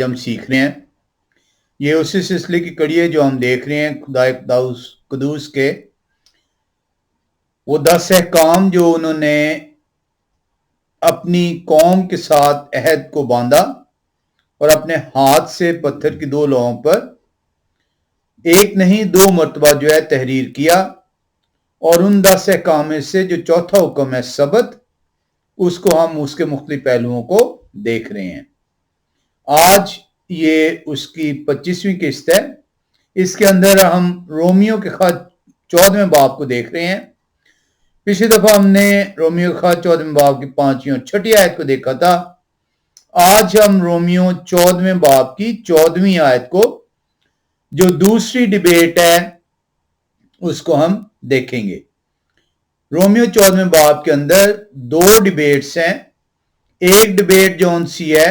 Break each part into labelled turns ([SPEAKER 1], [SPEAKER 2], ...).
[SPEAKER 1] ہم سیکھ رہے ہیں یہ اسی سلسلے کی کڑی ہے جو ہم دیکھ رہے ہیں خدا قدوس کے وہ 10 احکام جو انہوں نے اپنی قوم کے ساتھ عہد کو باندھا اور اپنے ہاتھ سے پتھر کی 2 لوہوں پر ایک نہیں 2 مرتبہ جو ہے تحریر کیا، اور ان 10 احکام میں سے جو چوتھا حکم ہے سبت، اس کو ہم اس کے مختلف پہلوؤں کو دیکھ رہے ہیں۔ آج یہ اس کی 25ویں قسط ہے۔ اس کے اندر ہم رومیو کے خط 14ویں باب کو دیکھ رہے ہیں۔ پچھلی دفعہ ہم نے رومیو کے خط 14ویں باب کی 5ویں اور 6ٹھی آیت کو دیکھا تھا۔ آج ہم رومیو 14ویں باب کی 14ویں آیت کو، جو دوسری ڈیبیٹ ہے، اس کو ہم دیکھیں گے۔ رومیو 14ویں باب کے اندر 2 ڈیبیٹس ہیں۔ ایک ڈیبیٹ جو ان سی ہے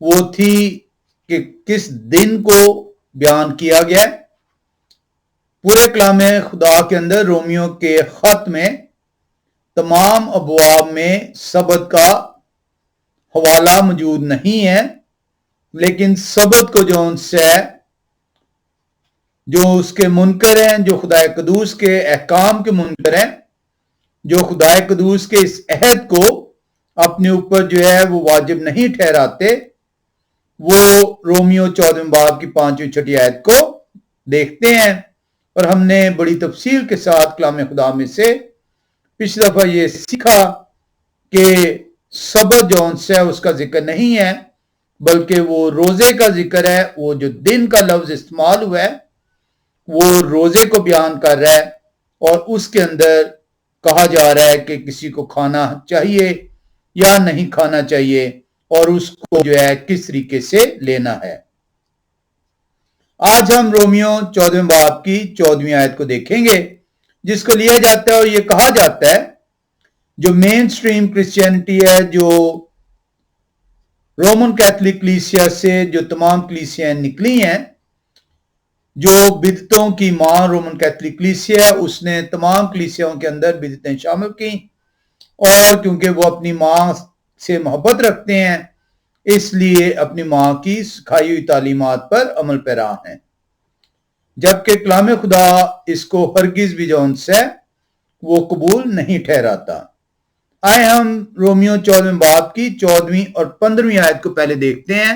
[SPEAKER 1] وہ تھی کہ کس دن کو بیان کیا گیا ہے۔ پورے کلام خدا کے اندر رومیو کے خط میں تمام ابواب میں سبت کا حوالہ موجود نہیں ہے، لیکن سبت کو جو ان سے جو اس کے منکر ہیں، جو خدا قدوس کے احکام کے منکر ہیں، جو خدا قدوس کے اس عہد کو اپنے اوپر جو ہے وہ واجب نہیں ٹھہراتے، وہ رومیو 14ویں باب کی 5ویں 6ٹھی آیت کو دیکھتے ہیں۔ اور ہم نے بڑی تفصیل کے ساتھ کلام خدا میں سے پچھلی دفعہ یہ سیکھا کہ سبت جو ہے اس کا ذکر نہیں ہے، بلکہ وہ روزے کا ذکر ہے۔ وہ جو دن کا لفظ استعمال ہوا ہے وہ روزے کو بیان کر رہا ہے، اور اس کے اندر کہا جا رہا ہے کہ کسی کو کھانا چاہیے یا نہیں کھانا چاہیے، اور اس کو جو ہے کس طریقے سے لینا ہے۔ آج ہم رومیو 14ویں باب کی 14ویں آیت کو دیکھیں گے، جس کو لیا جاتا ہے اور یہ کہا جاتا ہے، جو مین سٹریم کرسچینٹی ہے، جو رومن کیتھولک کلیسیا سے جو تمام کلیسیاں نکلی ہیں، جو بدعتوں کی ماں رومن کیتھولک کلیسیا ہے، اس نے تمام کلیسیاؤں کے اندر بدعتیں شامل کی، اور کیونکہ وہ اپنی ماں سے محبت رکھتے ہیں، اس لیے اپنی ماں کی سکھائی ہوئی تعلیمات پر عمل پیرا ہیں، جبکہ کلام خدا اس کو ہرگز بھی جو ہے وہ قبول نہیں ٹھہراتا۔ آئے ہم رومیو 14ویں باب کی 14ویں اور 15ویں آیت کو پہلے دیکھتے ہیں۔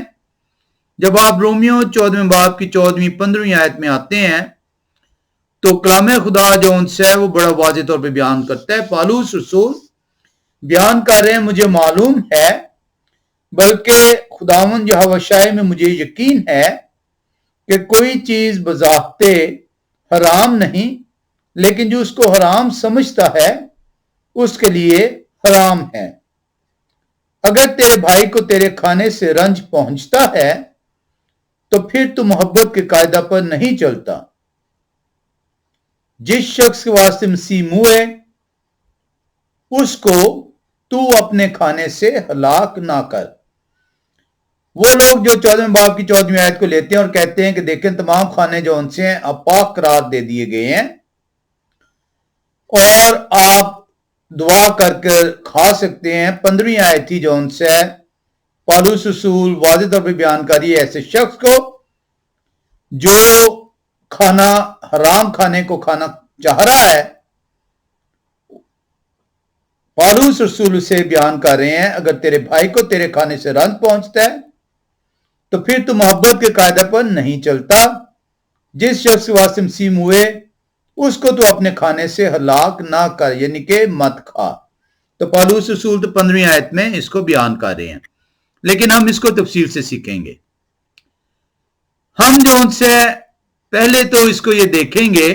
[SPEAKER 1] جب آپ رومیو 14ویں باب کی 14ویں 15ویں آیت میں آتے ہیں تو کلام خدا جو ہے وہ بڑا واضح طور پہ بیان کرتا ہے۔ پالوس رسول بیان کر رہے ہیں، مجھے معلوم ہے، بلکہ خداوند یہوہ شاہی میں مجھے یقین ہے کہ کوئی چیز بضابطے حرام نہیں، لیکن جو اس کو حرام سمجھتا ہے اس کے لیے حرام ہے۔ اگر تیرے بھائی کو تیرے کھانے سے رنج پہنچتا ہے تو پھر تو محبت کے قاعدہ پر نہیں چلتا۔ جس شخص کے واسطے مسیح موئے اس کو تو اپنے کھانے سے ہلاک نہ کر۔ وہ لوگ جو 14ویں باب کی 14ویں آیت کو لیتے ہیں اور کہتے ہیں کہ دیکھیں تمام کھانے جو ان سے ہیں اب پاک قرار دے دیے گئے ہیں، اور آپ دعا کر کر کھا سکتے ہیں۔ 15ویں آیت تھی جو ان سے پالوس رسول واضح طور پہ بیان کری ہے ایسے شخص کو جو کھانا حرام کھانے کو کھانا چاہ رہا ہے۔ پالوس رسول اسے بیان کر رہے ہیں، اگر تیرے بھائی کو تیرے کھانے سے رنج پہنچتا ہے تو پھر تو محبت کے قاعدہ پر نہیں چلتا۔ جس شخص کے واسطے مسیح ہوئے اس کو تو اپنے کھانے سے ہلاک نہ کر، یعنی کہ مت کھا۔ تو پالوس رسول تو 15ویں آیت میں اس کو بیان کر رہے ہیں، لیکن ہم اس کو تفصیل سے سیکھیں گے۔ ہم جو ان سے پہلے تو اس کو یہ دیکھیں گے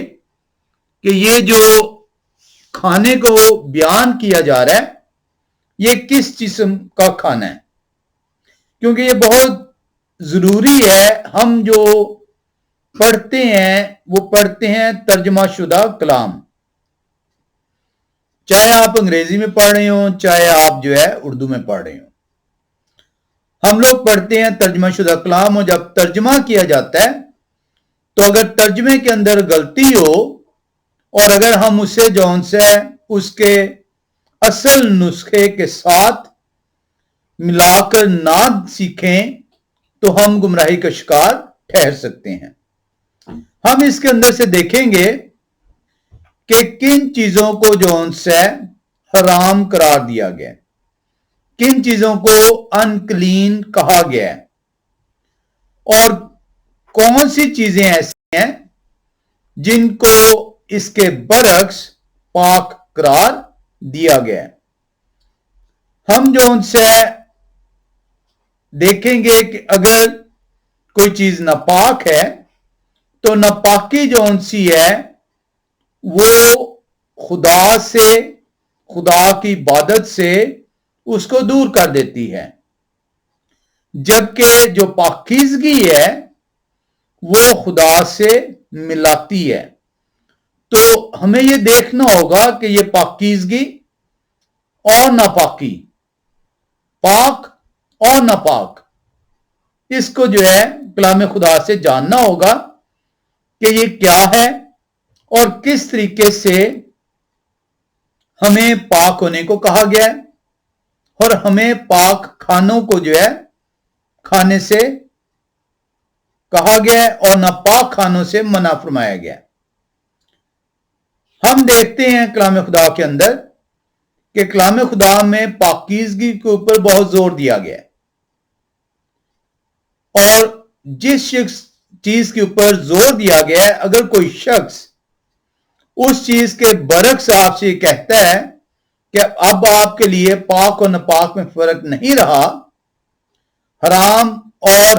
[SPEAKER 1] کہ یہ جو کھانے کو بیان کیا جا رہا ہے یہ کس قسم کا کھانا ہے، کیونکہ یہ بہت ضروری ہے۔ ہم جو پڑھتے ہیں وہ پڑھتے ہیں ترجمہ شدہ کلام، چاہے آپ انگریزی میں پڑھ رہے ہوں چاہے آپ جو ہے اردو میں پڑھ رہے ہوں۔ ہم لوگ پڑھتے ہیں ترجمہ شدہ کلام، اور جب ترجمہ کیا جاتا ہے تو اگر ترجمے کے اندر غلطی ہو اور اگر ہم اسے جون سے اس کے اصل نسخے کے ساتھ ملا کر نہ سیکھیں تو ہم گمراہی کا شکار ٹھہر سکتے ہیں۔ ہم اس کے اندر سے دیکھیں گے کہ کن چیزوں کو جو ان سے حرام قرار دیا گیا، کن چیزوں کو انکلین کہا گیا ہے، اور کون سی چیزیں ایسی ہیں جن کو اس کے برعکس پاک قرار دیا گیا ہے۔ ہم جو ان سے دیکھیں گے کہ اگر کوئی چیز ناپاک ہے تو ناپاکی جو ان سی ہے وہ خدا سے، خدا کی عبادت سے اس کو دور کر دیتی ہے، جبکہ جو پاکیزگی ہے وہ خدا سے ملاتی ہے۔ تو ہمیں یہ دیکھنا ہوگا کہ یہ پاکیزگی اور ناپاکی، پاک اور ناپاک، اس کو جو ہے کلام خدا سے جاننا ہوگا کہ یہ کیا ہے اور کس طریقے سے ہمیں پاک ہونے کو کہا گیا ہے، اور ہمیں پاک کھانوں کو جو ہے کھانے سے کہا گیا ہے اور ناپاک کھانوں سے منع فرمایا گیا ہے۔ ہم دیکھتے ہیں کلام خدا کے اندر کہ کلام خدا میں پاکیزگی کے اوپر بہت زور دیا گیا ہے، اور جس چیز کے اوپر زور دیا گیا ہے، اگر کوئی شخص اس چیز کے برعکس آپ سے کہتا ہے کہ اب آپ کے لیے پاک اور ناپاک میں فرق نہیں رہا، حرام اور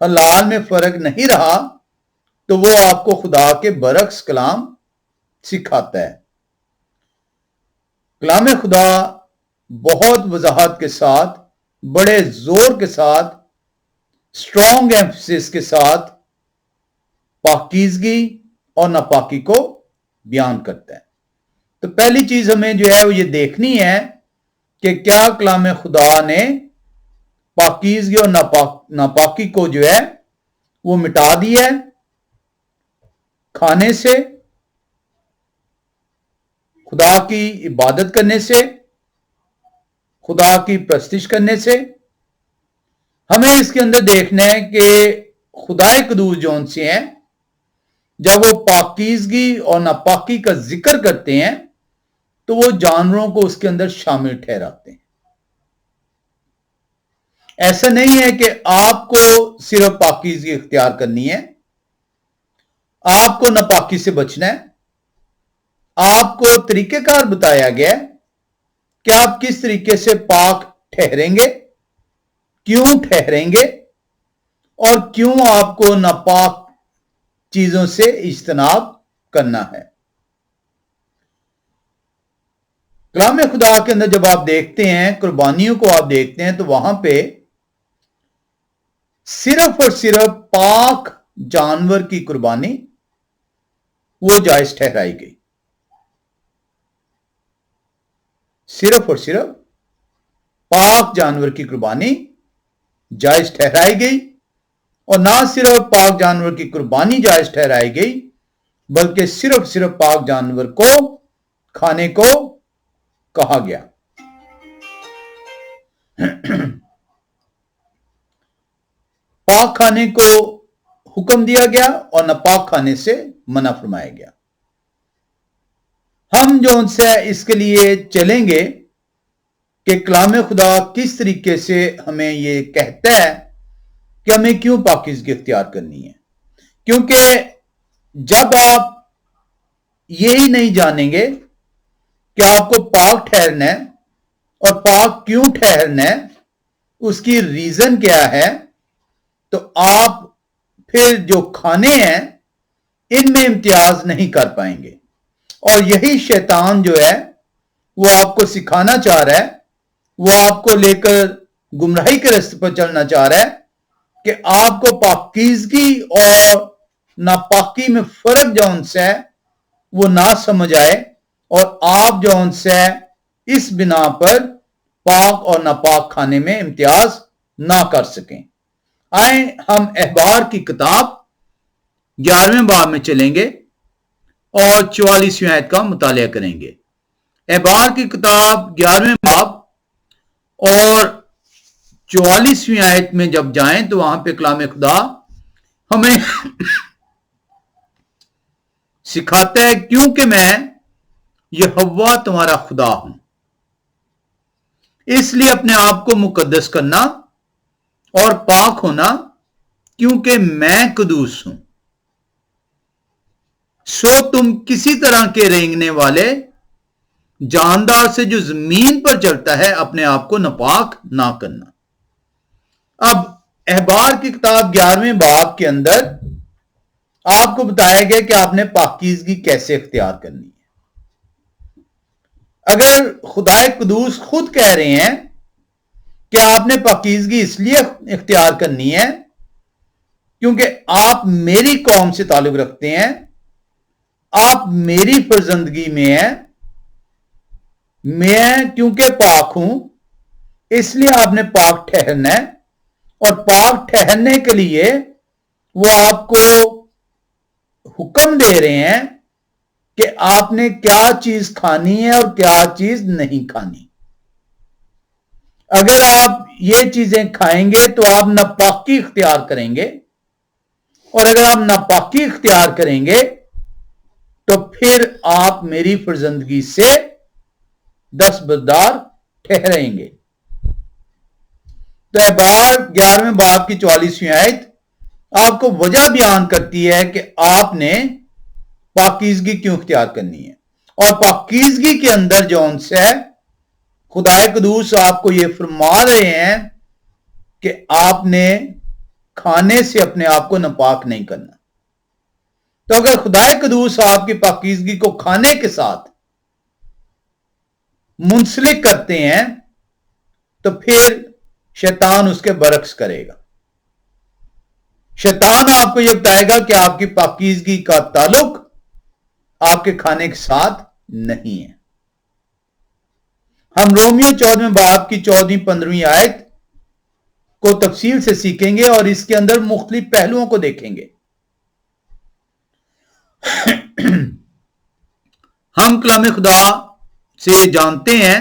[SPEAKER 1] حلال میں فرق نہیں رہا، تو وہ آپ کو خدا کے برعکس کلام سکھاتا ہے۔ کلام خدا بہت وضاحت کے ساتھ، بڑے زور کے ساتھ، اسٹرانگ ایمفسس کے ساتھ پاکیزگی اور ناپاکی کو بیان کرتا ہے۔ تو پہلی چیز ہمیں جو ہے وہ یہ دیکھنی ہے کہ کیا کلام خدا نے پاکیزگی اور ناپاکی کو جو ہے وہ مٹا دیا ہے کھانے سے، خدا کی عبادت کرنے سے، خدا کی پرستش کرنے سے۔ ہمیں اس کے اندر دیکھنا ہے کہ خدا قدوس جون سے ہیں، جب وہ پاکیزگی اور ناپاکی کا ذکر کرتے ہیں تو وہ جانوروں کو اس کے اندر شامل ٹھہراتے ہیں۔ ایسا نہیں ہے کہ آپ کو صرف پاکیزگی اختیار کرنی ہے، آپ کو ناپاکی سے بچنا ہے۔ آپ کو طریقہ کار بتایا گیا ہے کہ آپ کس طریقے سے پاک ٹھہریں گے، کیوں ٹھہریں گے، اور کیوں آپ کو ناپاک چیزوں سے اجتناب کرنا ہے۔ کلام خدا کے اندر جب آپ دیکھتے ہیں، قربانیوں کو آپ دیکھتے ہیں، تو وہاں پہ صرف اور صرف پاک جانور کی قربانی وہ جائز ٹھہرائی گئی، صرف اور صرف پاک جانور کی قربانی جائز ٹھہرائی گئی، اور نہ صرف پاک جانور کی قربانی جائز ٹھہرائی گئی بلکہ صرف پاک جانور کو کھانے کو کہا گیا۔ پاک کھانے کو حکم دیا گیا اور ناپاک کھانے سے منع فرمایا گیا۔ ہم جو ان سے اس کے لیے چلیں گے کہ کلام خدا کس طریقے سے ہمیں یہ کہتا ہے کہ ہمیں کیوں پاکیزگی اختیار کرنی ہے، کیونکہ جب آپ یہی نہیں جانیں گے کہ آپ کو پاک ٹھہرنا ہے اور پاک کیوں ٹھہرنا ہے، اس کی ریزن کیا ہے، تو آپ پھر جو کھانے ہیں ان میں امتیاز نہیں کر پائیں گے۔ اور یہی شیطان جو ہے وہ آپ کو سکھانا چاہ رہا ہے، وہ آپ کو لے کر گمراہی کے راستے پر چلنا چاہ رہا ہے کہ آپ کو پاکیزگی اور ناپاکی میں فرق جو ان سے ہے وہ نہ سمجھ آئے، اور آپ جو ان سے اس بنا پر پاک اور ناپاک کھانے میں امتیاز نہ کر سکیں۔ آئیں ہم احبار کی کتاب 11ویں باب میں چلیں گے اور 44ویں آیت کا مطالعہ کریں گے۔ احبار کی کتاب 11ویں باب اور 44ویں آیت میں جب جائیں تو وہاں پہ کلام خدا ہمیں سکھاتا ہے کیونکہ میں یہوہ تمہارا خدا ہوں، اس لیے اپنے آپ کو مقدس کرنا اور پاک ہونا، کیونکہ میں قدوس ہوں۔ سو تم کسی طرح کے رینگنے والے جاندار سے جو زمین پر چلتا ہے اپنے آپ کو ناپاک نہ کرنا۔ اب احبار کی کتاب 11ویں باب کے اندر آپ کو بتایا گیا کہ آپ نے پاکیزگی کیسے اختیار کرنی ہے۔ اگر خدا قدوس خود کہہ رہے ہیں کہ آپ نے پاکیزگی اس لیے اختیار کرنی ہے کیونکہ آپ میری قوم سے تعلق رکھتے ہیں، آپ میری فرزندگی میں ہیں، میں کیونکہ پاک ہوں اس لیے آپ نے پاک ٹھہرنا ہے، اور پاک ٹھہرنے کے لیے وہ آپ کو حکم دے رہے ہیں کہ آپ نے کیا چیز کھانی ہے اور کیا چیز نہیں کھانی۔ اگر آپ یہ چیزیں کھائیں گے تو آپ ناپاکی اختیار کریں گے، اور اگر آپ ناپاکی اختیار کریں گے تو پھر آپ میری فرزندگی سے دستبردار ٹھہریں گے۔ تو احبار 11ویں باب کی 44ویں آیت آپ کو وجہ بیان کرتی ہے کہ آپ نے پاکیزگی کیوں اختیار کرنی ہے، اور پاکیزگی کے اندر جو انس ہے، خدا قدوس آپ کو یہ فرما رہے ہیں کہ آپ نے کھانے سے اپنے آپ کو ناپاک نہیں کرنا۔ تو اگر خدا قدوس آپ کی پاکیزگی کو کھانے کے ساتھ منسلک کرتے ہیں تو پھر شیطان اس کے برعکس کرے گا۔ شیطان آپ کو یہ بتائے گا کہ آپ کی پاکیزگی کا تعلق آپ کے کھانے کے ساتھ نہیں ہے۔ ہم رومیو 14ویں باب کی 14-15ویں آیت کو تفصیل سے سیکھیں گے اور اس کے اندر مختلف پہلوؤں کو دیکھیں گے۔ ہم کلام خدا سے جانتے ہیں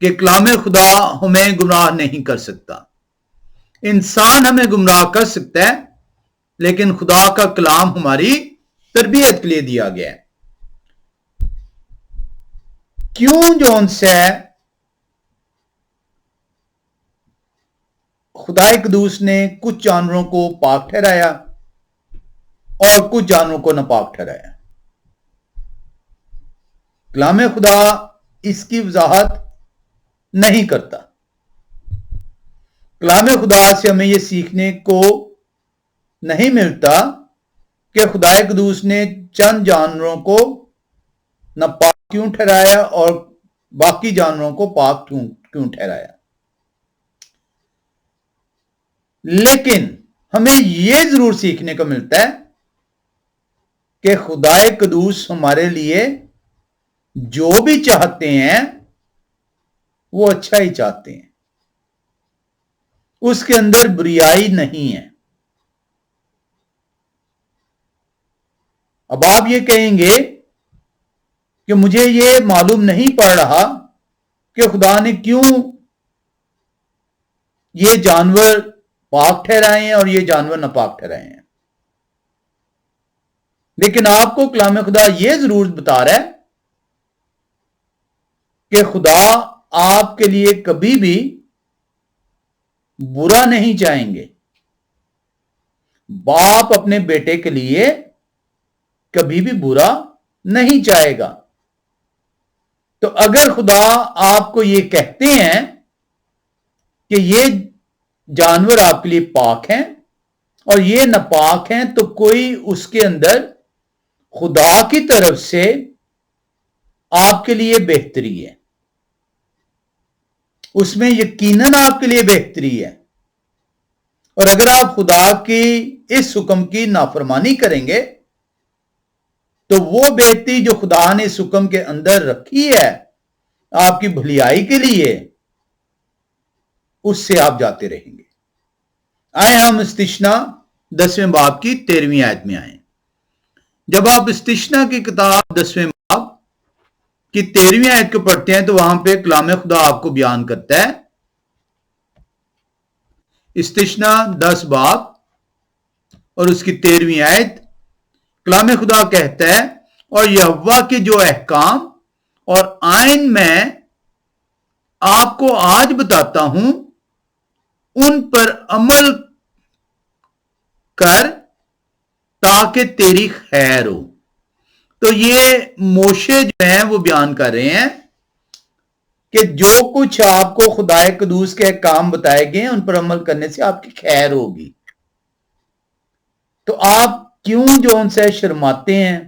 [SPEAKER 1] کہ کلام خدا ہمیں گمراہ نہیں کر سکتا۔ انسان ہمیں گمراہ کر سکتا ہے، لیکن خدا کا کلام ہماری تربیت کے لیے دیا گیا ہے۔ کیوں جو ان سے خدا قدوس نے کچھ جانوروں کو پاک ٹھہرایا اور کچھ جانوروں کو ناپاک ٹھہرایا؟ کلام خدا اس کی وضاحت نہیں کرتا۔ کلام خدا سے ہمیں یہ سیکھنے کو نہیں ملتا کہ خدا قدوس نے چند جانوروں کو ناپاک کیوں ٹھہرایا اور باقی جانوروں کو پاک کیوں ٹھہرایا۔ لیکن ہمیں یہ ضرور سیکھنے کو ملتا ہے کہ خدا قدوس ہمارے لیے جو بھی چاہتے ہیں وہ اچھا ہی چاہتے ہیں، اس کے اندر بریائی نہیں ہے۔ اب آپ یہ کہیں گے کہ مجھے یہ معلوم نہیں پڑ رہا کہ خدا نے کیوں یہ جانور پاک ٹھہرائے ہیں اور یہ جانور ناپاک ٹھہرائے ہیں۔ لیکن آپ کو کلام خدا یہ ضرور بتا رہا ہے کہ خدا آپ کے لیے کبھی بھی برا نہیں چاہیں گے۔ باپ اپنے بیٹے کے لیے کبھی بھی برا نہیں چاہے گا۔ تو اگر خدا آپ کو یہ کہتے ہیں کہ یہ جانور آپ کے لیے پاک ہیں اور یہ ناپاک ہیں، تو کوئی اس کے اندر خدا کی طرف سے آپ کے لیے بہتری ہے، اس میں یقیناً آپ کے لیے بہتری ہے۔ اور اگر آپ خدا کی اس حکم کی نافرمانی کریں گے تو وہ بہتری جو خدا نے اس حکم کے اندر رکھی ہے آپ کی بھلائی کے لیے، اس سے آپ جاتے رہیں گے۔ آئے ہم استشنا 10ویں باب کی 13ویں آیت میں آئیں۔ جب آپ استشنا کی کتاب 10ویں باب کی 13ویں آیت کو پڑھتے ہیں تو وہاں پہ کلام خدا آپ کو بیان کرتا ہے استثنا 10 باب اور اس کی 13ویں آیت. کلام خدا کہتا ہے اور یہوہ کے جو احکام اور آئین میں آپ کو آج بتاتا ہوں ان پر عمل کر تاکہ تیری خیر ہو. تو یہ موشے جو ہیں وہ بیان کر رہے ہیں کہ جو کچھ آپ کو خدائے قدوس کے احکام بتائے گئے ان پر عمل کرنے سے آپ کی خیر ہوگی. تو آپ کیوں جو ان سے شرماتے ہیں؟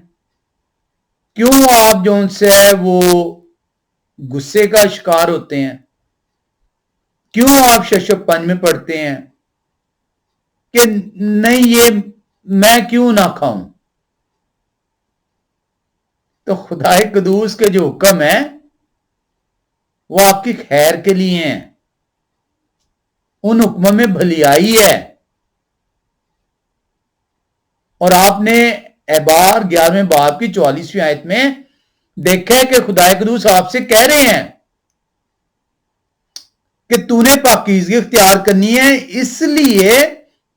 [SPEAKER 1] کیوں آپ جو ان سے وہ غصے کا شکار ہوتے ہیں؟ کیوں آپ ششب پنج میں پڑھتے ہیں کہ نہیں یہ میں کیوں نہ کھاؤں؟ تو خدائے قدوس کے جو حکم ہے وہ آپ کی خیر کے لیے ہیں. ان حکموں میں بھلائی ہے. اور آپ نے احبار 11ویں باب کی 44ویں آیت میں دیکھا ہے کہ خدائے قدوس آپ سے کہہ رہے ہیں کہ تو نے پاکیزگی اختیار کرنی ہے اس لیے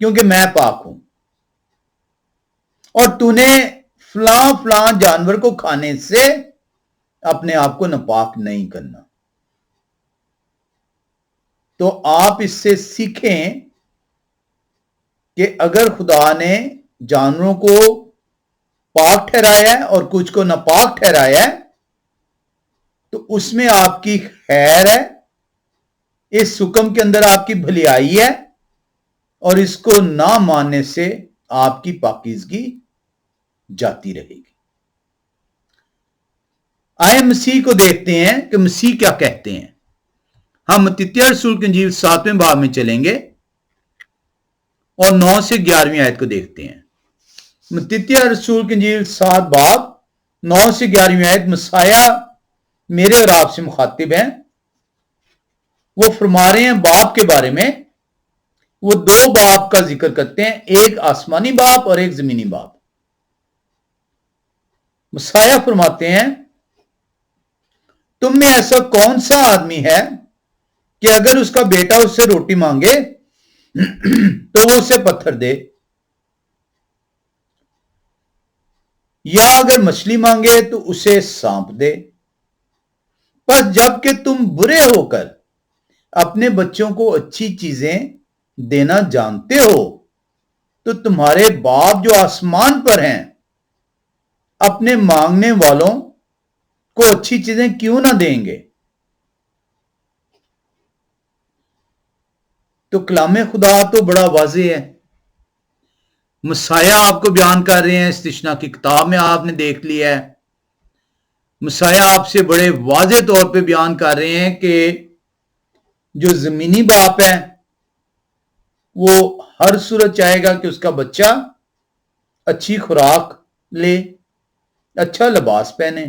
[SPEAKER 1] کیونکہ میں پاک ہوں، اور تو نے فلاں فلاں جانور کو کھانے سے اپنے آپ کو ناپاک نہیں کرنا. تو آپ اس سے سیکھیں کہ اگر خدا نے جانوروں کو پاک ٹھہرایا ہے اور کچھ کو ناپاک ٹھہرایا ہے تو اس میں آپ کی خیر ہے، اس حکم کے اندر آپ کی بھلائی ہے، اور اس کو نہ ماننے سے آپ کی پاکیزگی جاتی رہے گی. آئے مسیح کو دیکھتے ہیں کہ مسیح کیا کہتے ہیں. ہم متی رسول کی انجیل 7ویں باب میں چلیں گے اور 9 سے 11ویں آیت کو دیکھتے ہیں. متی رسول کی انجیل 7 باب 9 سے 11ویں آیت. مسیح میرے اور آپ سے مخاطب ہیں. وہ فرما رہے ہیں باپ کے بارے میں. وہ 2 باپ کا ذکر کرتے ہیں، ایک آسمانی باپ اور ایک زمینی باپ. مسیح فرماتے ہیں تم میں ایسا کون سا آدمی ہے کہ اگر اس کا بیٹا اس سے روٹی مانگے تو وہ اسے پتھر دے، یا اگر مچھلی مانگے تو اسے سانپ دے؟ پس جب کہ تم برے ہو کر اپنے بچوں کو اچھی چیزیں دینا جانتے ہو تو تمہارے باپ جو آسمان پر ہیں اپنے مانگنے والوں کو اچھی چیزیں کیوں نہ دیں گے؟ تو کلام خدا تو بڑا واضح ہے. مسیح آپ کو بیان کر رہے ہیں، استثنا کی کتاب میں آپ نے دیکھ لیا ہے. مسیح آپ سے بڑے واضح طور پہ بیان کر رہے ہیں کہ جو زمینی باپ ہے وہ ہر صورت چاہے گا کہ اس کا بچہ اچھی خوراک لے، اچھا لباس پہنے،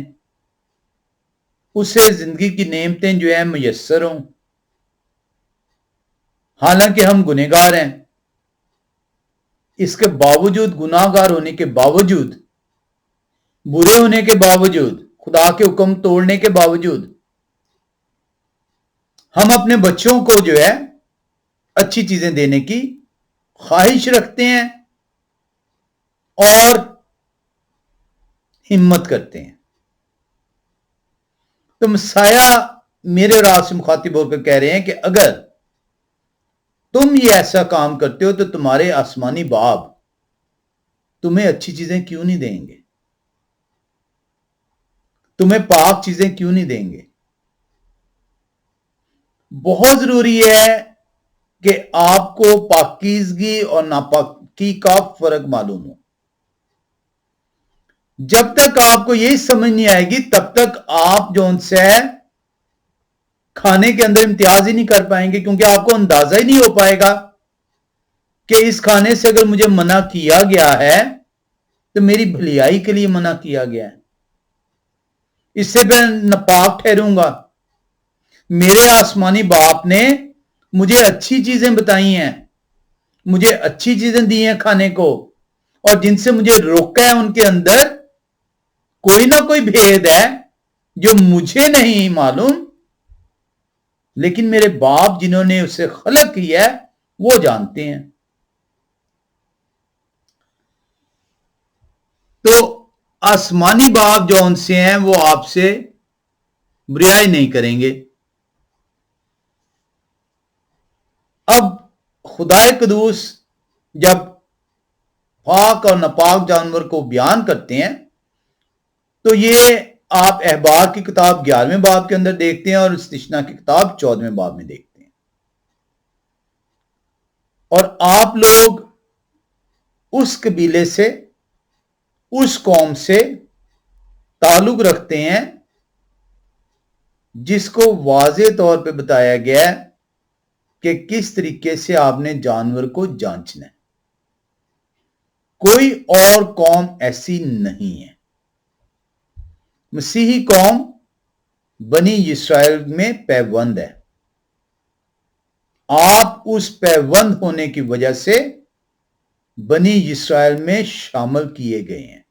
[SPEAKER 1] اسے زندگی کی نعمتیں جو ہیں میسر ہوں. حالانکہ ہم گنہگار ہیں، اس کے باوجود، گناہگار ہونے کے باوجود، برے ہونے کے باوجود، خدا کے حکم توڑنے کے باوجود ہم اپنے بچوں کو جو ہے اچھی چیزیں دینے کی خواہش رکھتے ہیں اور ہمت کرتے ہیں. تو مسیح میرے اور آپ سے مخاطب ہو کر کہہ رہے ہیں کہ اگر تم یہ ایسا کام کرتے ہو تو تمہارے آسمانی باپ تمہیں اچھی چیزیں کیوں نہیں دیں گے؟ تمہیں پاک چیزیں کیوں نہیں دیں گے؟ بہت ضروری ہے کہ آپ کو پاکیزگی اور ناپاکی کا فرق معلوم ہو. جب تک آپ کو یہی سمجھ نہیں آئے گی تب تک آپ جو ان سے کھانے کے اندر امتیاز ہی نہیں کر پائیں گے، کیونکہ آپ کو اندازہ ہی نہیں ہو پائے گا کہ اس کھانے سے اگر مجھے منع کیا گیا ہے تو میری بھلائی کے لیے منع کیا گیا ہے، اس سے میں ناپاک ٹھہروں گا. میرے آسمانی باپ نے مجھے اچھی چیزیں بتائی ہیں، مجھے اچھی چیزیں دی ہیں کھانے کو، اور جن سے مجھے روکا ہے ان کے اندر کوئی نہ کوئی بھید ہے جو مجھے نہیں معلوم، لیکن میرے باپ جنہوں نے اسے خلق کیا ہے وہ جانتے ہیں. تو آسمانی باپ جو ان سے ہیں وہ آپ سے بریائی نہیں کریں گے. اب خدا قدوس جب پاک اور ناپاک جانور کو بیان کرتے ہیں تو یہ آپ احبار کی کتاب 11ویں باب کے اندر دیکھتے ہیں اور استثنا کی کتاب 14ویں باب میں دیکھتے ہیں. اور آپ لوگ اس قبیلے سے اس قوم سے تعلق رکھتے ہیں جس کو واضح طور پہ بتایا گیا ہے کہ کس طریقے سے آپ نے جانور کو جانچنا ہے. کوئی اور قوم ایسی نہیں ہے. مسیحی قوم بنی اسرائیل میں پیوند ہے. آپ اس پیوند ہونے کی وجہ سے بنی اسرائیل میں شامل کیے گئے ہیں.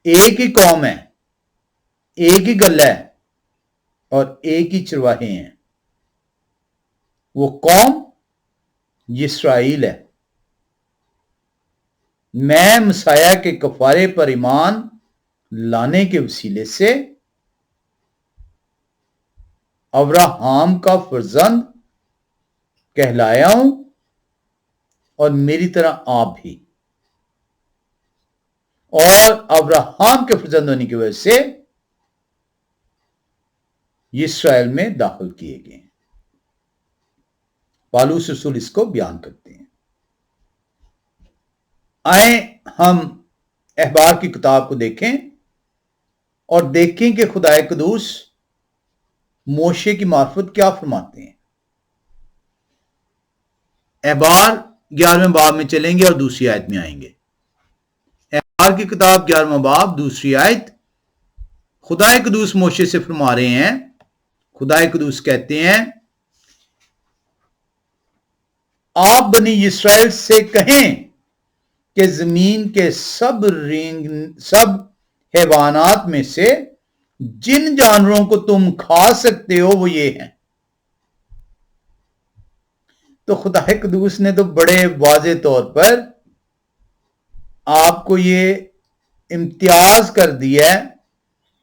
[SPEAKER 1] ایک ہی قوم ہے, ایک ہی گل ہے اور ایک ہی چرواہے ہیں. وہ قوم اسرائیل ہے. میں مسیح کے کفارے پر ایمان لانے کے وسیلے سے ابراہیم کا فرزند کہلایا ہوں اور میری طرح آپ بھی, اور ابراہیم کے فرزند ہونے کی وجہ سے اسرائیل میں داخل کیے گئے ہیں. پالوس رسول اس کو بیان کرتے ہیں. آئیں ہم احبار کی کتاب کو دیکھیں اور دیکھیں کہ خدا قدوس موشے کی معرفت کیا فرماتے ہیں. احبار 11ویں باب میں چلیں گے اور دوسری آیت میں آئیں گے. احبار کی کتاب 11واں باب دوسری آیت. خدا قدوس موشے سے فرما رہے ہیں. خدا قدوس کہتے ہیں آپ بنی اسرائیل سے کہیں کہ زمین کے سب حیوانات میں سے جن جانوروں کو تم کھا سکتے ہو وہ یہ ہیں. تو خدا قدوس نے تو بڑے واضح طور پر آپ کو یہ امتیاز کر دیا ہے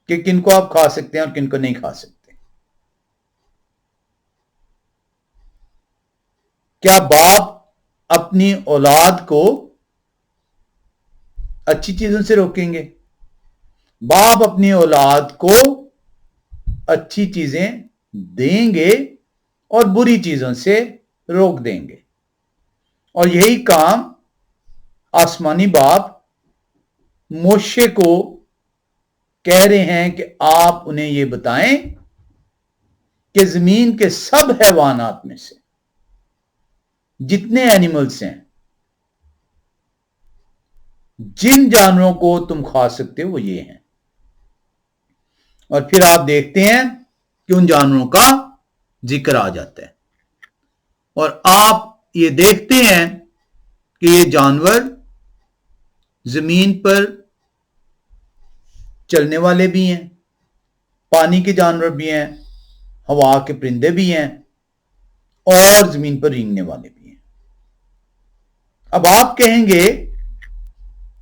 [SPEAKER 1] کہ کن کو آپ کھا سکتے ہیں اور کن کو نہیں کھا سکتے. کیا باپ اپنی اولاد کو اچھی چیزوں سے روکیں گے؟ باپ اپنی اولاد کو اچھی چیزیں دیں گے اور بری چیزوں سے روک دیں گے. اور یہی کام آسمانی باپ موشے کو کہہ رہے ہیں کہ آپ انہیں یہ بتائیں کہ زمین کے سب حیوانات میں سے جتنے اینیملز ہیں جن جانوروں کو تم کھا سکتے ہو وہ یہ ہیں. اور پھر آپ دیکھتے ہیں کہ ان جانوروں کا ذکر آ جاتا ہے اور آپ یہ دیکھتے ہیں کہ یہ جانور زمین پر چلنے والے بھی ہیں, پانی کے جانور بھی ہیں, ہوا کے پرندے بھی ہیں اور زمین پر رینگنے والے بھی ہیں. اب آپ کہیں گے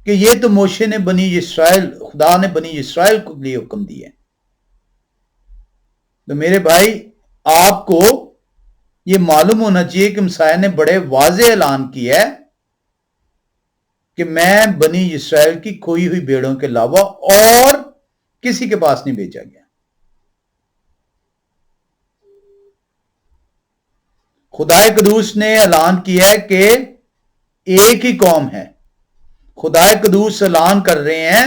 [SPEAKER 1] کہ یہ تو موشے نے خدا نے بنی اسرائیل کو لیے حکم دیا ہے. تو میرے بھائی آپ کو یہ معلوم ہونا چاہیے کہ مسیح نے بڑے واضح اعلان کیا ہے کہ میں بنی اسرائیل کی کھوئی ہوئی بھیڑوں کے علاوہ اور کسی کے پاس نہیں بھیجا گیا. خدا قدوس نے اعلان کیا ہے کہ ایک ہی قوم ہے. خدا قدوس اعلان کر رہے ہیں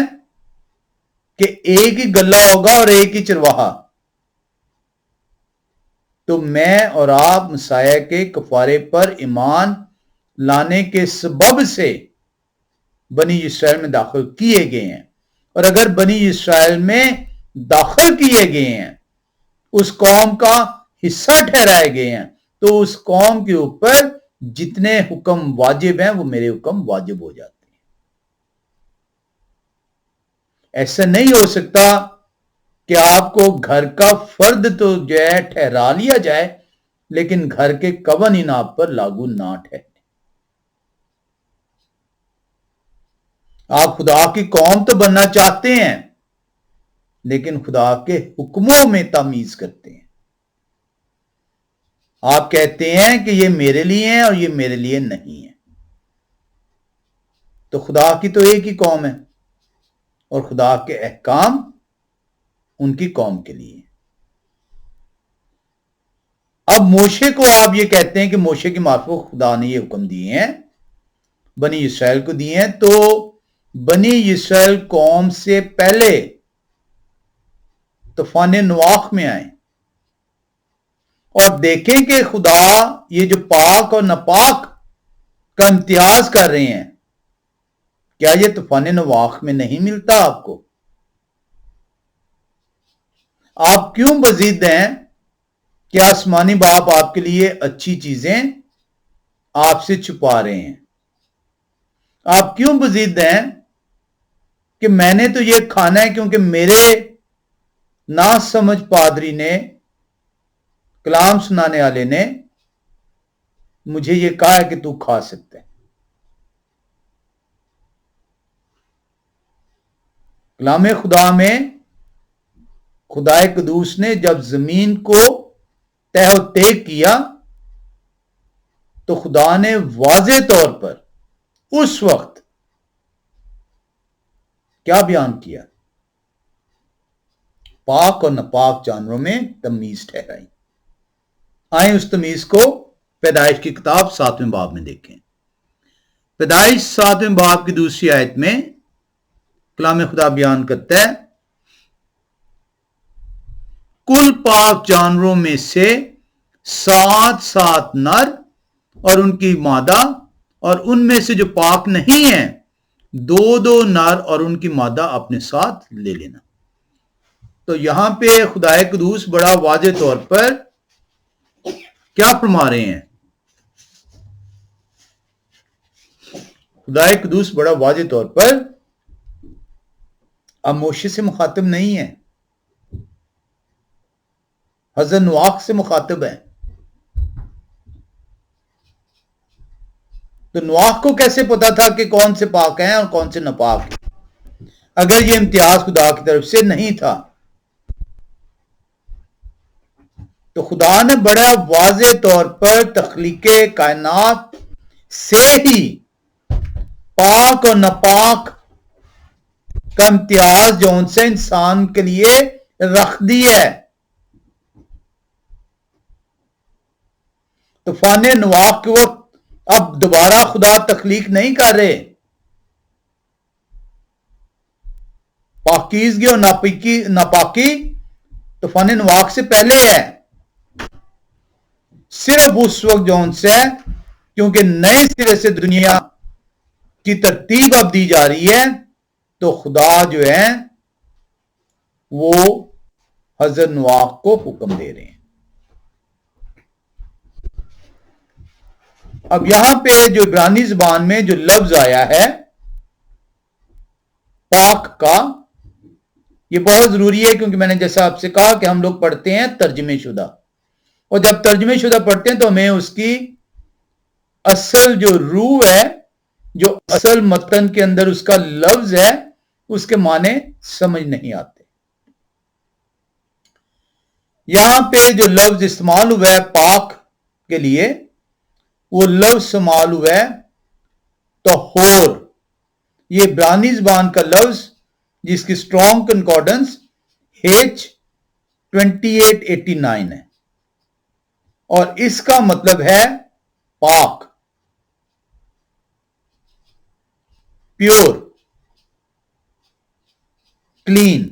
[SPEAKER 1] کہ ایک ہی گلہ ہوگا اور ایک ہی چرواہا. تو میں اور آپ مسیح کے کفارے پر ایمان لانے کے سبب سے بنی اسرائیل میں داخل کیے گئے ہیں. اور اگر بنی اسرائیل میں داخل کیے گئے ہیں, اس قوم کا حصہ ٹھہرائے گئے ہیں, تو اس قوم کے اوپر جتنے حکم واجب ہیں وہ میرے حکم واجب ہو جاتے ہیں. ایسا نہیں ہو سکتا کہ آپ کو گھر کا فرد تو جو ہے ٹھہرا لیا جائے لیکن گھر کے قوانین آپ پر لاگو نہ ٹھہرے۔ آپ خدا کی قوم تو بننا چاہتے ہیں لیکن خدا کے حکموں میں تمیز کرتے ہیں۔ آپ کہتے ہیں کہ یہ میرے لیے ہیں اور یہ میرے لیے نہیں ہے۔ تو خدا کی تو ایک ہی قوم ہے اور خدا کے احکام ان کی قوم کے لیے۔ اب موشے کو آپ یہ کہتے ہیں کہ موشے کی معرفت خدا نے یہ حکم دیے ہیں، بنی اسرائیل کو دیے ہیں، تو بنی اسرائیل قوم سے پہلے طوفان نواح میں آئیں اور دیکھیں کہ خدا یہ جو پاک اور ناپاک کا امتیاز کر رہے ہیں، کیا یہ طوفان نواح میں نہیں ملتا آپ کو؟ آپ کیوں مزید ہیں کہ آسمانی باپ آپ کے لیے اچھی چیزیں آپ سے چھپا رہے ہیں؟ آپ کیوں مزید ہیں کہ میں نے تو یہ کھانا ہے کیونکہ میرے نا سمجھ پادری نے، کلام سنانے والے نے مجھے یہ کہا ہے کہ تو کھا سکتے ہیں۔ کلام خدا میں خدا قدوس نے جب زمین کو تہ و تیگ کیا تو خدا نے واضح طور پر اس وقت کیا بیان کیا؟ پاک اور ناپاک جانوروں میں تمیز ٹھہرائی۔ آئیں اس تمیز کو پیدائش کی کتاب 7ویں باب میں دیکھیں۔ پیدائش 7ویں باب کی دوسری آیت میں کلام خدا بیان کرتا ہے، کل پاک جانوروں میں سے 7 نر اور ان کی مادہ، اور ان میں سے جو پاک نہیں ہیں 2 نر اور ان کی مادہ اپنے ساتھ لے لینا۔ تو یہاں پہ خدا قدوس بڑا واضح طور پر کیا فرما رہے ہیں؟ خدا قدوس بڑا واضح طور پر اب موشے سے مخاطب نہیں ہے، حضرت نواح سے مخاطب ہے۔ تو نواح کو کیسے پتا تھا کہ کون سے پاک ہیں اور کون سے ناپاک ہیں اگر یہ امتیاز خدا کی طرف سے نہیں تھا؟ تو خدا نے بڑا واضح طور پر تخلیق کائنات سے ہی پاک اور ناپاک کا امتیاز جو ان سے انسان کے لیے رکھ دی ہے۔ طوفان نواح کے وقت اب دوبارہ خدا تخلیق نہیں کر رہے، پاکیزگی اور ناپاکی طوفان نواح سے پہلے ہے، صرف اس وقت جو ان سے کیونکہ نئے سرے سے دنیا کی ترتیب اب دی جا رہی ہے تو خدا جو ہے وہ حضرت نواح کو حکم دے رہے ہیں۔ اب یہاں پہ جو عبرانی زبان میں جو لفظ آیا ہے پاک کا، یہ بہت ضروری ہے کیونکہ میں نے جیسا آپ سے کہا کہ ہم لوگ پڑھتے ہیں ترجمے شدہ، اور جب ترجمے شدہ پڑھتے ہیں تو ہمیں اس کی اصل جو روح ہے، جو اصل متن کے اندر اس کا لفظ ہے، اس کے معنی سمجھ نہیں آتے۔ یہاں پہ جو لفظ استعمال ہوا ہے پاک کے لیے، وہ لفظ استعمال ہوا ہے طہور۔ یہ عبرانی زبان کا لفظ جس کی اسٹرانگ کنکارڈنس H2889 ہے، اور اس کا مطلب ہے پاک، پیور، کلین۔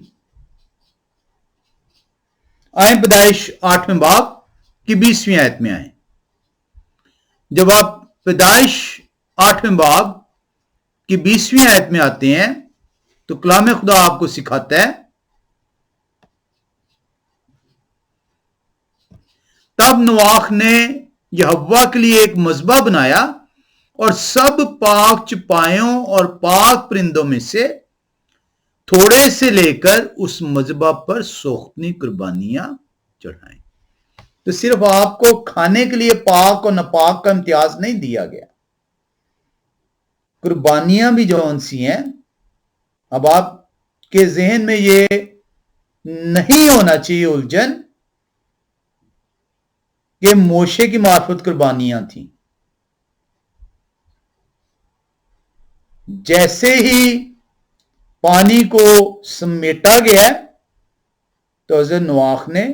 [SPEAKER 1] آئیں پیدائش 8ویں باب کی 20ویں آیت میں آئیں۔ جب آپ پیدائش 8ویں باب کی 20ویں آیت میں آتے ہیں تو کلام خدا آپ کو سکھاتا ہے، تب نواح نے یہوہ کے لیے ایک مذبح بنایا اور سب پاک چپائیوں اور پاک پرندوں میں سے تھوڑے سے لے کر اس مذبح پر سوختنی قربانیاں چڑھائیں۔ تو صرف آپ کو کھانے کے لیے پاک اور ناپاک کا امتیاز نہیں دیا گیا، قربانیاں بھی جو ان سی ہیں، اب آپ کے ذہن میں یہ نہیں ہونا چاہیے الجھن کہ موشے کی معرفت قربانیاں تھیں۔ جیسے ہی پانی کو سمیٹا گیا تو حضرت نوح نے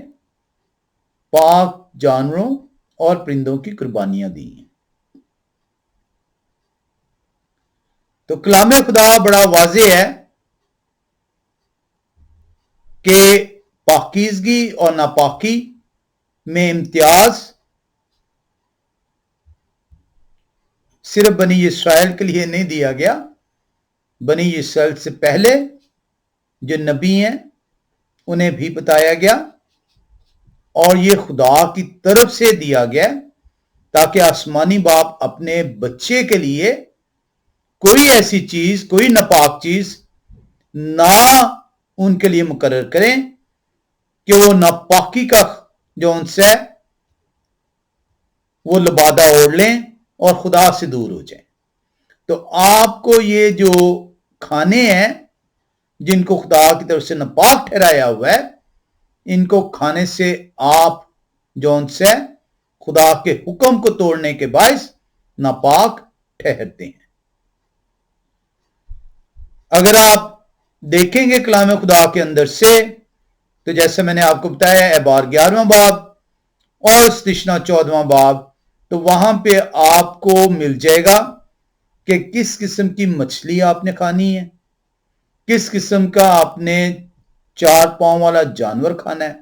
[SPEAKER 1] پاک جانوروں اور پرندوں کی قربانیاں دی ہیں۔ تو کلام خدا بڑا واضح ہے کہ پاکیزگی اور ناپاکی میں امتیاز صرف بنی اسرائیل کے لیے نہیں دیا گیا، بنی اسرائیل سے پہلے جو نبی ہیں انہیں بھی بتایا گیا، اور یہ خدا کی طرف سے دیا گیا تاکہ آسمانی باپ اپنے بچے کے لیے کوئی ایسی چیز، کوئی ناپاک چیز نہ ان کے لیے مقرر کریں کہ وہ ناپاکی کا جو ان سے وہ لبادہ اوڑھ لیں اور خدا سے دور ہو جائیں۔ تو آپ کو یہ جو کھانے ہیں جن کو خدا کی طرف سے ناپاک ٹھہرایا ہوا ہے، ان کو کھانے سے آپ جو ان سے خدا کے حکم کو توڑنے کے باعث ناپاک ٹھہرتے ہیں۔ اگر آپ دیکھیں گے کلام خدا کے اندر سے، تو جیسے میں نے آپ کو بتایا اعبار 11واں باب اور استثنا 14واں باب، تو وہاں پہ آپ کو مل جائے گا کہ کس قسم کی مچھلی آپ نے کھانی ہے، کس قسم کا آپ نے 4 پاؤں والا جانور کھانا ہے۔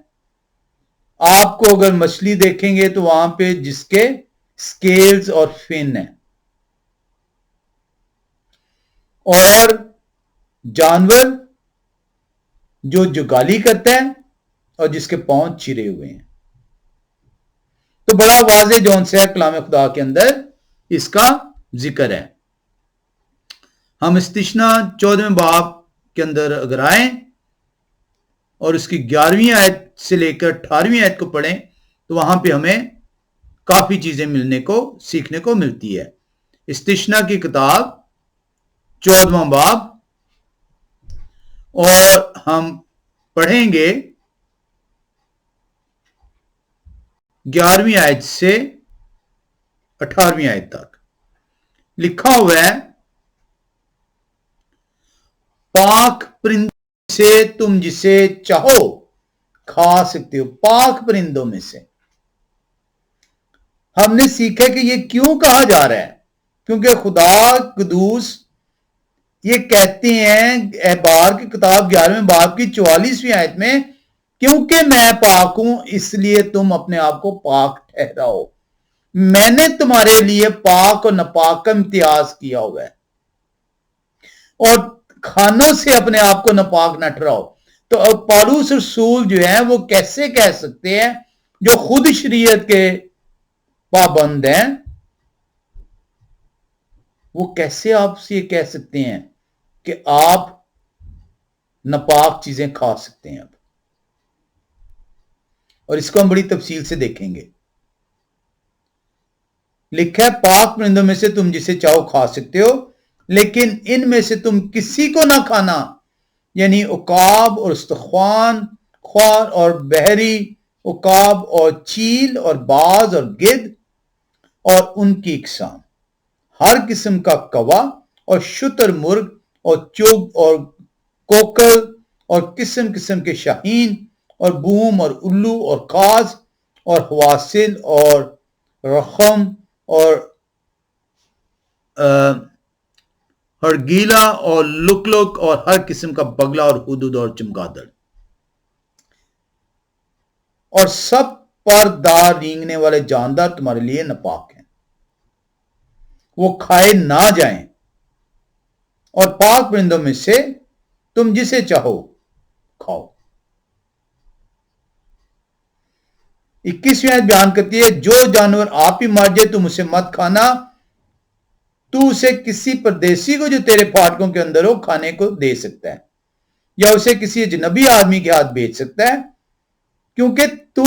[SPEAKER 1] آپ کو اگر مچھلی دیکھیں گے تو وہاں پہ جس کے سکیلز اور فن ہیں، اور جانور جو جگالی کرتا ہے اور جس کے پاؤں چرے ہوئے ہیں۔ تو بڑا واضح جون سے کلام خدا کے اندر اس کا ذکر ہے۔ ہم استثنا 14ویں باب کے اندر اگر آئیں اور اس کی 11ویں آیت سے لے کر 18ویں آیت کو پڑھیں تو وہاں پہ ہمیں کافی چیزیں ملنے کو سیکھنے کو ملتی ہے۔ استثنا کی کتاب 14واں باب، اور ہم پڑھیں گے 11ویں آیت سے 18ویں آیت تک۔ لکھا ہوا ہے، پاک پرندوں سے تم جسے چاہو کھا سکتے ہو۔ پاک پرندوں میں سے ہم نے سیکھا کہ یہ کیوں کہا جا رہا ہے، کیونکہ خدا قدوس یہ کہتے ہیں احبار کی کتاب 11ویں باب کی 44ویں آیت میں، کیونکہ میں پاک ہوں اس لیے تم اپنے آپ کو پاک ٹھہراؤ۔ میں نے تمہارے لیے پاک اور ناپاک کا امتیاز کیا ہوا ہے، اور کھانوں سے اپنے آپ کو ناپاک نہ ٹھہراؤ۔ تو اب پالوس رسول جو ہیں وہ کیسے کہہ سکتے ہیں، جو خود شریعت کے پابند ہیں، وہ کیسے آپ سے یہ کہہ سکتے ہیں کہ آپ ناپاک چیزیں کھا سکتے ہیں؟ اب اور اس کو ہم بڑی تفصیل سے دیکھیں گے۔ لکھا ہے، پاک پرندوں میں سے تم جسے چاہو کھا سکتے ہو، لیکن ان میں سے تم کسی کو نہ کھانا، یعنی عقاب اور استخوان خوار اور بحری عقاب اور چیل اور باز اور گدھ اور ان کی اقسام، ہر قسم کا کوا اور شتر مرغ اور چگ اور کوکل اور قسم قسم کے شاہین اور بوم اور الو اور قاز اور حواسل اور رخم اور ہرگیلا اور لک اور ہر قسم کا بگلا اور حدود اور چمگادڑ، اور سب پر دار رینگنے والے جاندار تمہارے لیے ناپاک ہیں، وہ کھائے نہ جائیں۔ اور پاک پرندوں میں سے تم جسے چاہو کھاؤ۔ 21ویں آیت بیان کرتی ہے، جو جانور آپ ہی مار جائے تم اسے مت کھانا، تو اسے کسی پردیسی کو جو تیرے پھاٹکوں کے اندر ہو کھانے کو دے سکتا ہے، یا اسے کسی اجنبی آدمی کے ہاتھ بیچ سکتا ہے، کیونکہ تو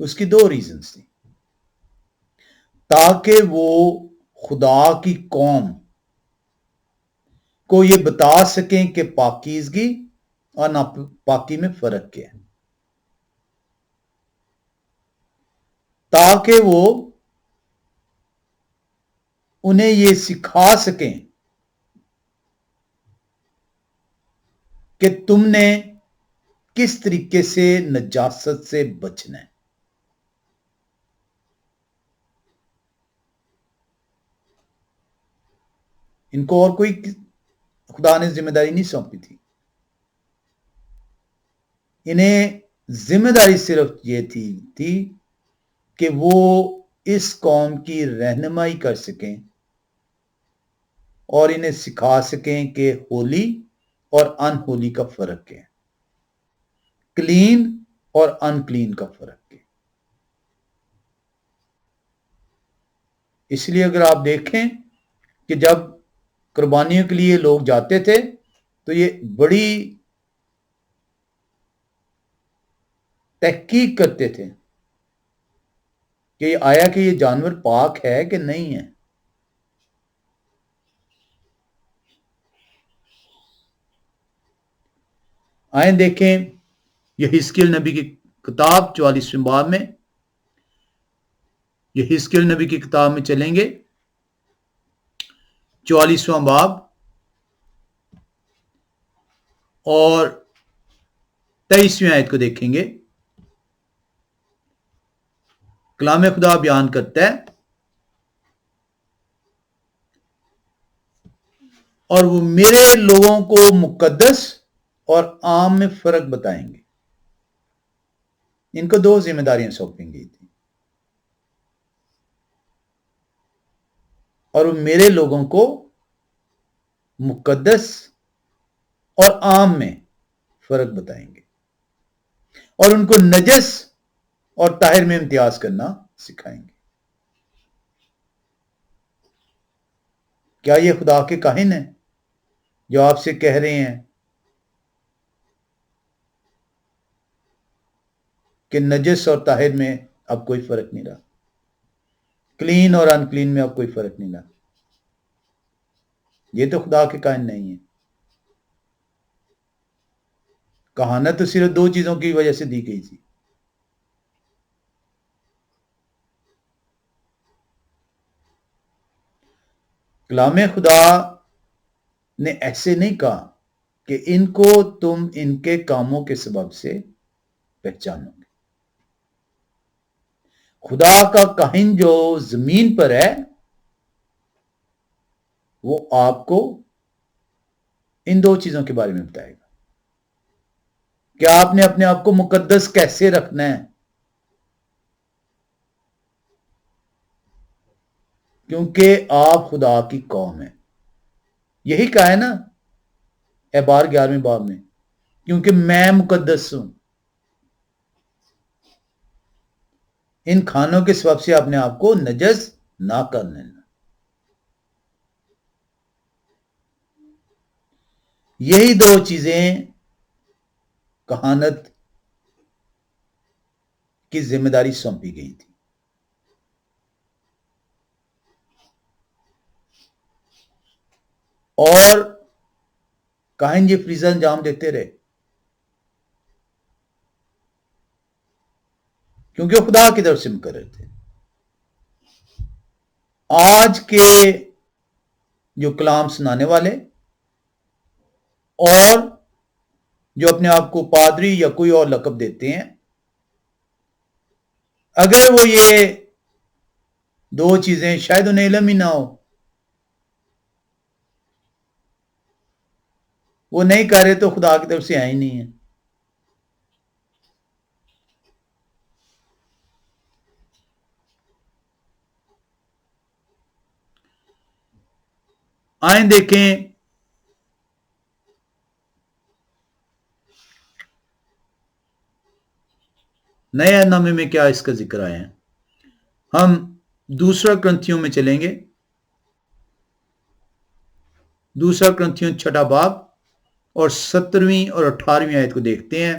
[SPEAKER 1] اس کی دو ریزنز تھی، تاکہ وہ خدا کی قوم کو یہ بتا سکیں کہ پاکیزگی اور ناپاکی میں فرق کیا ہے، تاکہ وہ انہیں یہ سکھا سکیں کہ تم نے کس طریقے سے نجاست سے بچنا ہے۔ ان کو اور کوئی خدا نے ذمہ داری نہیں سونپی تھی، انہیں ذمہ داری صرف یہ تھی کہ وہ اس قوم کی رہنمائی کر سکیں اور انہیں سکھا سکیں کہ ہولی اور ان ہولی کا فرق کیا ہے، کلین اور ان کلین کا فرق کیا ہے۔ اس لیے اگر آپ دیکھیں کہ جب قربانیوں کے لیے لوگ جاتے تھے تو یہ بڑی تحقیق کرتے تھے کہ آیا کہ یہ جانور پاک ہے کہ نہیں ہے۔ آئیں دیکھیں یحزقیل نبی کی کتاب 44ویں باب میں، یحزقیل نبی کی کتاب میں چلیں گے، 44واں باب اور 23ویں آیت کو دیکھیں گے۔ کلام خدا بیان کرتا ہے، اور وہ میرے لوگوں کو مقدس اور عام میں فرق بتائیں گے۔ ان کو دو ذمہ داریاں سونپیں گئی تھیں، اور وہ میرے لوگوں کو مقدس اور عام میں فرق بتائیں گے، اور ان کو نجس اور طاہر میں امتیاز کرنا سکھائیں گے۔ کیا یہ خدا کے کاہن ہیں جو آپ سے کہہ رہے ہیں کہ نجس اور طاہر میں اب کوئی فرق نہیں رہا، کلین اور ان کلین میں اب کوئی فرق نہیں رہا؟ یہ تو خدا کے کاہن نہیں ہے۔ کہانت تو صرف دو چیزوں کی وجہ سے دی گئی تھی، کلام خدا نے ایسے نہیں کہا کہ ان کو تم ان کے کاموں کے سبب سے پہچانو گے۔ خدا کا کاہن جو زمین پر ہے وہ آپ کو ان دو چیزوں کے بارے میں بتائے گا کہ آپ نے اپنے آپ کو مقدس کیسے رکھنا ہے، کیونکہ آپ خدا کی قوم ہیں۔ یہی کہا ہے نا اعبار 11ویں باب میں، کیونکہ میں مقدس ہوں۔ ان کھانوں کے سبب سے اپنے آپ کو نجس نہ کر لینا۔ یہی دو چیزیں کہانت کی ذمہ داری سونپی گئی تھی، اور کاہن یہ فریضہ انجام دیتے رہے، کیونکہ خدا کی طرف سے مقرر تھے۔ آج کے جو کلام سنانے والے اور جو اپنے آپ کو پادری یا کوئی اور لقب دیتے ہیں، اگر وہ یہ دو چیزیں شاید انہیں علم ہی نہ ہو، وہ نہیں کر رہے تو خدا کی طرف سے آئے ہی نہیں ہے۔ آئیں دیکھیں نئے نامے میں کیا اس کا ذکر آیا ہے۔ ہم دوسرا کرنتھیوں میں چلیں گے، دوسرا کرنتھیوں 6 باب اور 17ویں اور 18ویں آیت کو دیکھتے ہیں۔